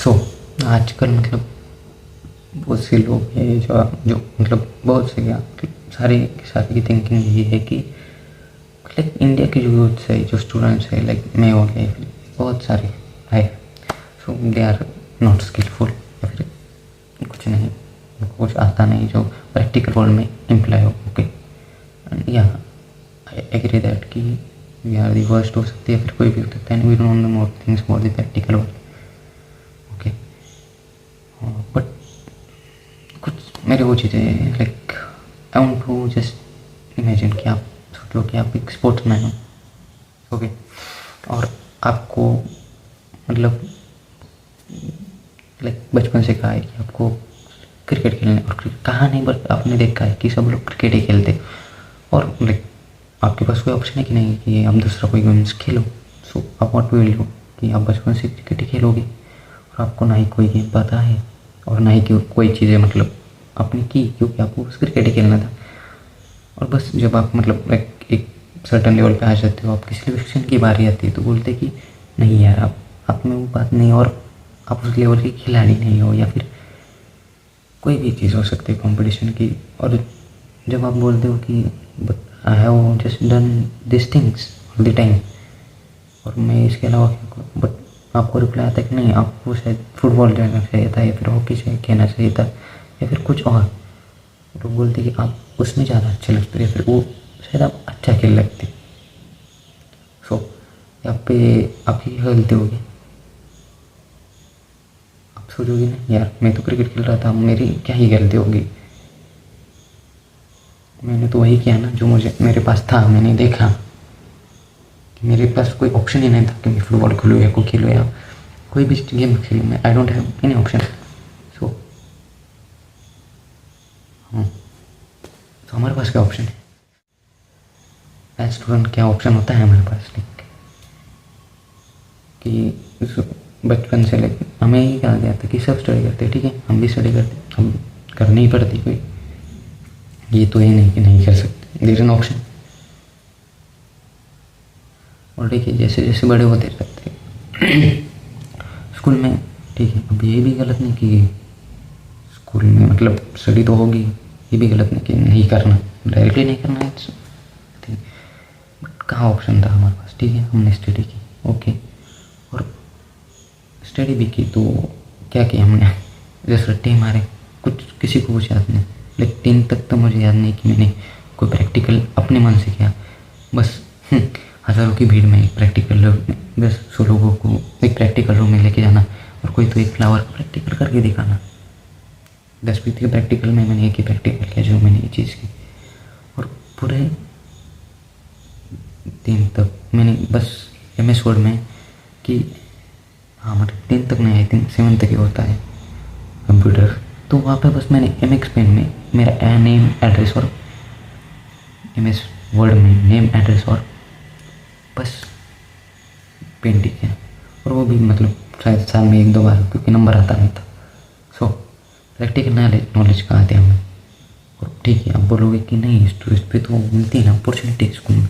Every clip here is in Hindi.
सो आजकल मतलब बहुत से लोग हैं जो जो मतलब बहुत से क्या सारे के सारे की थिंकिंग ये है कि लाइक इंडिया के जो यूथ है, जो स्टूडेंट्स है, लाइक मैं हो गया, फिर बहुत सारे है, so they are not skilful, या फिर कुछ नहीं, उनको कुछ आता नहीं जो प्रैक्टिकल वर्ल्ड में इम्प्लाई हो। ओके, या आई एग्री दैट कि वी आर दी वर्स्ट हो सकती है, फिर कोई भी हो सकता है, we don't know more things for the practical world. Okay, but कुछ मेरे वो चीज़ें like I want to just imagine कि आप सोचो कि आप एक स्पोर्ट्समैन हो। ओके, और आपको मतलब लाइक बचपन से कहा है कि आपको क्रिकेट खेलना है, और कहा नहीं बट आपने देखा है कि सब लोग क्रिकेट ही खेलते, और लाइक आपके पास कोई ऑप्शन है कि नहीं कि आप दूसरा कोई गेम्स खेलो। सो आप व्हाट विल डू कि आप बचपन से क्रिकेट ही खेलोगे, और आपको ना ही कोई गेम पता है और ना ही कोई चीज़ें मतलब आपने की, क्योंकि आपको बस क्रिकेट ही खेलना था। और बस जब आप मतलब एक सर्टन लेवल पे आ जाते हो, आपकी सिलेक्शन की बारी आती है, तो बोलते कि नहीं यार, आप में वो बात नहीं, और आप उस लेवल के खिलाड़ी नहीं हो, या फिर कोई भी चीज़ हो सकती है कंपटीशन की। और जब आप बोलते हो कि but I have just done this things all the time, और मैं इसके अलावा क्या करूँ, बट आपको रिप्लाई आता है कि नहीं, आपको शायद फुटबॉल जाना चाहिए था, या फिर हॉकी से खेलना चाहिए था, या फिर कुछ और। तो बोलते कि आप उसमें ज़्यादा अच्छे लगते, या फिर वो शायद आप अच्छा खेल लगते। सो यहाँ पे आपकी गलती होगी, आप सोचोगे ना यार मैं तो क्रिकेट खेल रहा था, मेरी क्या ही गलती होगी, मैंने तो वही किया ना जो मुझे मेरे पास था। मैंने देखा कि मेरे पास कोई ऑप्शन ही नहीं था कि मैं फुटबॉल खेलूँ या कोई खेलूँ या कोई भी गेम खेलूँ, मैं I don't have any option. So हाँ, तो हमारे पास क्या ऑप्शन है एज स्टूडेंट? क्या ऑप्शन होता है हमारे पास? लाइक कि बचपन से लेकर हमें ही कहा गया था कि सब स्टडी करते, ठीक है, हम भी स्टडी करते, हम करनी ही पड़ती, कोई ये तो ये नहीं कि नहीं कर सकते, देयर इज एन ऑप्शन। और देखिए जैसे जैसे बड़े होते रहते स्कूल में, ठीक है, अब ये भी गलत नहीं कि स्कूल में मतलब स्टडी तो होगी, ये भी गलत नहीं कि नहीं करना, डायरेक्टली नहीं करना है, बट कहाँ ऑप्शन था हमारे पास? ठीक है, हमने स्टडी की, ओके, और स्टडी भी की, तो क्या किया हमने? जैसे रट्टे मारे, कुछ किसी को कुछ याद नहीं, लेकिन 10 तक तो मुझे याद नहीं कि मैंने कोई प्रैक्टिकल अपने मन से किया। बस हज़ारों की भीड़ में एक प्रैक्टिकल, बस 100 लोगों को एक प्रैक्टिकल रूम में लेके जाना, और कोई तो एक फ्लावर का प्रैक्टिकल करके दिखाना। 10 के प्रैक्टिकल में मैंने एक ही प्रैक्टिकल किया जो मैंने ये चीज़ की, और पूरे 10 तक मैंने बस MS वर्ड में कि हाँ मतलब 10 तक नहीं, आई थिंक 7 तक ही होता है कंप्यूटर, तो वहाँ पे बस मैंने MX पेन में मेरा नेम एड्रेस और MS वर्ड में नेम एड्रेस और बस पेंटिंग है, और वो भी मतलब शायद साल में 1-2 बार, क्योंकि नंबर आता नहीं था। सो प्रैक्टिकल नॉलेज कहाँ आते हैं हमें? और ठीक है, आप बोलोगे कि नहीं इस पे तो मिलती है ना अपॉर्चुनिटी स्कूल में।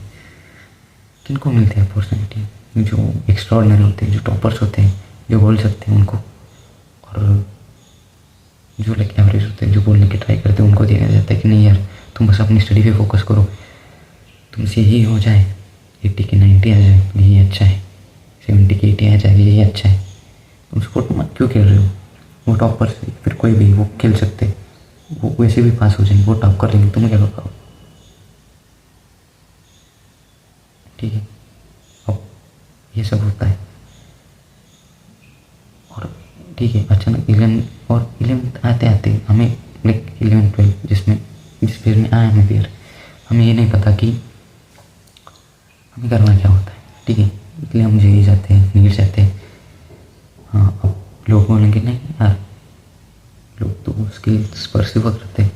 किनको मिलती है अपॉर्चुनिटी? जो एक्स्ट्राऑर्डिनरी होते हैं, जो टॉपर्स होते हैं, जो बोल सकते हैं उनको, और जो लाइक एवरेज होते हैं, जो बोलने की ट्राई करते हैं, उनको दिया जाता है कि नहीं यार तुम बस अपनी स्टडी पे फोकस करो, तुमसे यही हो जाए, 80 के 90 आ जाए यही अच्छा है, 70 के 80 आ जाए यही अच्छा है। तुम स्पोर्ट में क्यों खेल रहे हो? वो टॉपर से फिर कोई भी वो खेल सकते, वो वैसे भी पास हो जाएंगे, वो टॉप कर लेंगे, तुम्हें क्या बताओ? ठीक है, अब ये सब होता है, और ठीक है अचानक 11th आते आते हमें लाइक 11-12 जिस फेज में आए हमें फिर हमें ये नहीं पता कि हमें करना क्या होता है, ठीक है, इसलिए हम जेई जाते हैं, नीट जाते हैं। हाँ, अब लोग बोलेंगे नहीं यार, लोग तो स्किल्स परस्यू करते हैं,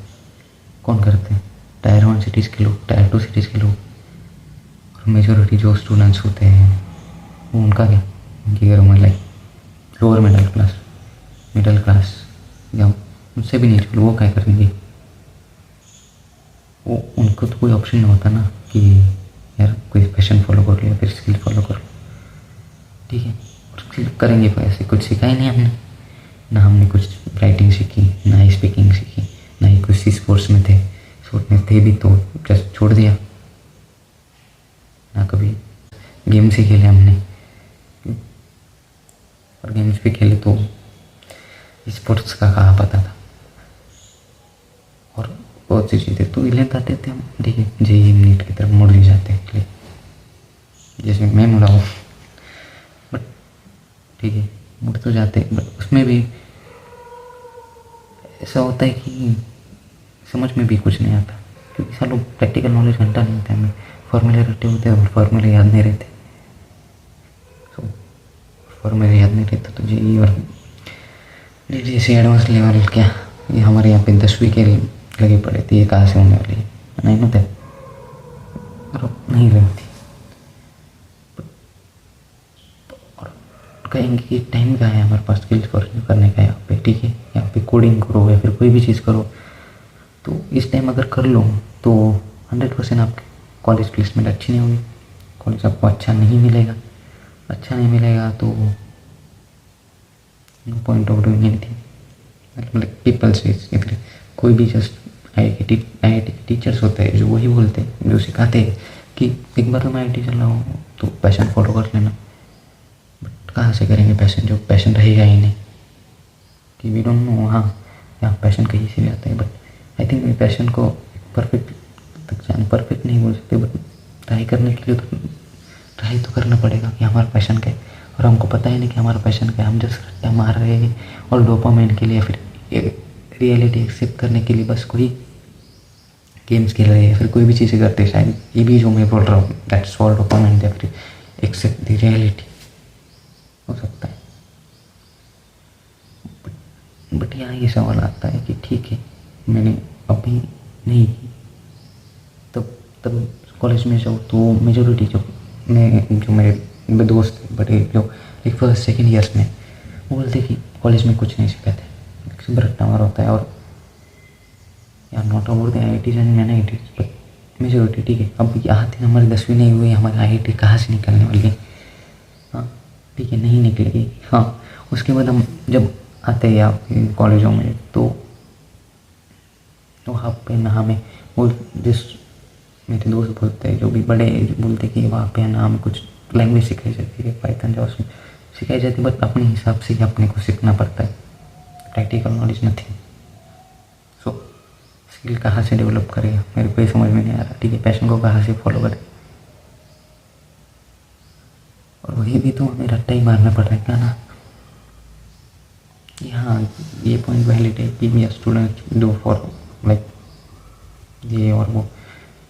कौन करते हैं? Tier 1 सिटीज़ के लोग, Tier 2 सिटीज़ के लोग, और मेजोरिटी जो स्टूडेंट्स होते हैं वो उनका क्या, उनकी घरों में लाइक लोअर मिडिल क्लास या उनसे भी नहीं, चलो वो क्या करेंगे? वो उनको तो कोई ऑप्शन नहीं होता ना कि यार कोई पैशन फॉलो कर लो या फिर स्किल फॉलो कर लो, ठीक है, और स्किल करेंगे कोई, ऐसे कुछ सिखाया नहीं हमने, ना हमने कुछ राइटिंग सीखी, ना ही स्पीकिंग सीखी, ना ही कुछ स्पोर्ट्स में थे। स्पोर्ट्स में थे भी तो जस्ट छोड़ दिया, ना कभी गेम्स ही खेले हमने, और गेम्स भी खेले तो स्पोर्ट्स का कहाँ पता था। और बहुत सी चीज़ें तो इलेंथ आते थे हम, ठीक है, जेई नीट की तरफ मुड़ भी जाते हैं, जैसे मैं मुड़ा हूँ, बट ठीक है मुड़ तो जाते, बट उसमें भी ऐसा होता है कि समझ में भी कुछ नहीं आता, क्योंकि सालों प्रैक्टिकल नॉलेज घंटा नहीं होता हमें, फॉर्मूले रटे होते हैं और फॉर्मूले याद नहीं रहते। तो फॉर्मूले याद नहीं रहते तो जेई और जैसे एडवांस लेवल क्या, ये हमारे यहाँ पे 10वीं के लगे पड़े थे, ये कहाँ से होने वाली है, नहीं होता और नहीं रहती। और कहेंगे कि टाइम का है हमारे पास स्किल्स करने का यहाँ पे, ठीक है, यहाँ पे कोडिंग करो या फिर कोई भी चीज़ करो, तो इस टाइम अगर कर लो तो 100% आपके कॉलेज प्लेसमेंट अच्छी नहीं होगी, कॉलेज आपको अच्छा नहीं मिलेगा, अच्छा नहीं मिलेगा तो no point of doing anything. मतलब पीपल से इधर कोई भी जस्ट आई टीचर्स होते हैं जो वही बोलते हैं, जो सिखाते हैं कि एक बार तो मैं IT चल रहा हूँ तो पैशन फॉलो कर लेना, बट कहाँ से करेंगे पैशन, जो पैशन रहेगा ही नहीं, कि वी डोंट नो। हाँ, यहाँ पैशन कहीं से भी आता है, बट आई थिंक पैशन को परफेक्ट तक जान, परफेक्ट नहीं बोल सकते, बट ट्राई करने के लिए तो ट्राई तो करना पड़ेगा कि हमारा पैशन क्या है, और हमको पता ही नहीं कि हमारा पैशन क्या है, हम जस्ट रट्टा मार रहे हैं और डोपामाइन के लिए, फिर रियलिटी एक्सेप्ट करने के लिए बस कोई गेम्स खेल रहे हैं, फिर कोई भी चीज़ें करते हैं, शायद ये भी जो मैं बोल रहा हूँ दैट्स फॉर डोपामाइन, या फिर एक्सेप्ट द रियलिटी हो सकता है। बट यहाँ ये सवाल आता है कि ठीक है मैंने अभी नहीं की, तब कॉलेज में जाऊँ तो मेजोरिटी जो मेरे दोस्त थे बड़े, जो एक फर्स्ट सेकेंड ईयर्स में, वो बोलते कि कॉलेज में कुछ नहीं सिखाते, सिर्फ रट्टा मार होता है, और यार not about the IITs and NITs, but majority ठीक है। अब यहाँ थी हमारी 10वीं नहीं हुई, हमारी IIT कहाँ से निकलने वाली है, हाँ ठीक है नहीं निकलेगी। हाँ, उसके बाद हम जब आते हैं आपके कॉलेजों में तो वहाँ पे ना हमें वो जिस मेरे दोस्त बोलते हैं, जो भी बड़े बोलते हैं कि वहाँ पे ना हमें कुछ लैंग्वेज सिखाई जाती है, पाइथन जावा सिखाई जाती है, बट अपने हिसाब से ही अपने को सीखना पड़ता है, practical knowledge nothing. So skill कहाँ से डेवलप करेगा, मेरे को ये समझ में नहीं आ रहा, ठीक है, पैशन को कहाँ से फॉलो करें, और वही भी तो हमें रट्टा ही मारना पड़ रहा है क्या ना। हाँ, ये पॉइंट वैलिड है कि भी स्टूडेंट डू फॉर लाइक ये और वो,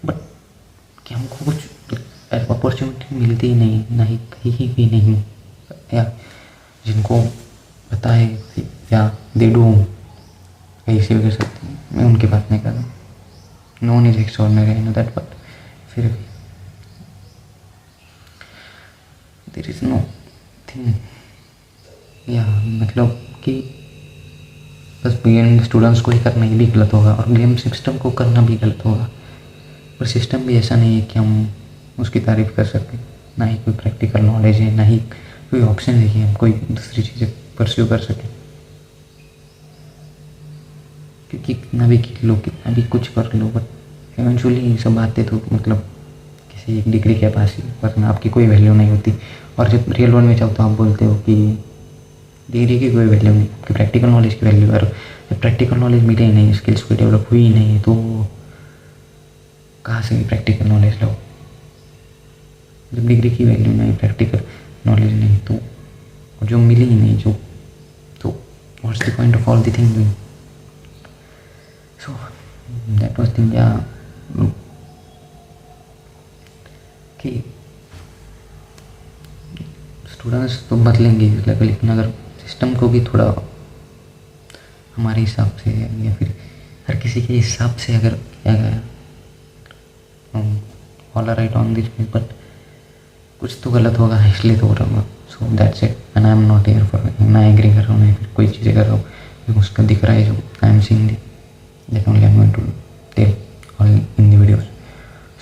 बट क्या हमको कुछ अपॉर्चुनिटी मिलती ही नहीं, ना ही कहीं भी नहीं, या जिनको पता है या दे डू कहीं से भी कर सकते हैं, मैं उनकी बात नहीं कर रहा, no one is extraordinary, I know that, but फिर भी देयर इज नो थिंग, या मतलब कि बस गेम स्टूडेंट्स को ही करना ही भी गलत होगा, और गेम सिस्टम को करना भी गलत होगा, और सिस्टम भी ऐसा नहीं है कि हम उसकी तारीफ़ कर सकें, ना ही कोई प्रैक्टिकल नॉलेज है, ना ही कोई ऑप्शन है कि हम कोई दूसरी चीज़ें परस्यू कर सकें, क्योंकि कितना भी खेल लो, कितना भी कुछ कर लो, बट इवेंचुअली सब बातें तो मतलब किसी एक डिग्री के पास ही, वरना आपकी कोई वैल्यू नहीं होती। और जब रियल वर्ल्ड में जाओ तो आप बोलते हो कि डिग्री की कोई वैल्यू नहीं, आपकी प्रैक्टिकल नॉलेज की वैल्यू है, और जब प्रैक्टिकल नॉलेज मिले ही नहीं, स्किल्स कोई डेवलप हुई ही नहीं, तो कहाँ से प्रैक्टिकल नॉलेज लो। जब डिग्री की वैल्यू नहीं, प्रैक्टिकल नॉलेज नहीं, तो जो मिली ही नहीं, जो तो what's the point of all the thing doing. So that was thing, या कि स्टूडेंट्स तो बदलेंगे, लेकिन अगर सिस्टम को भी थोड़ा हमारे हिसाब से या फिर हर किसी के हिसाब से अगर किया गया, all right on this, but कुछ तो गलत होगा, इसलिए तो हो रहा होगा। So that's it, and I am not here for, ना एग्री कर रहा हूँ, फिर कोई चीज़ें कर रहा हूँ, उसका दिख रहा है जो I am seeing that only I am going to tell all in the videos.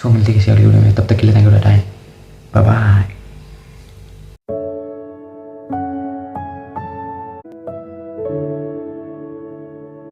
So मिलते किसी अगली वीडियो में, तब तक के लिए thank you for time, bye bye.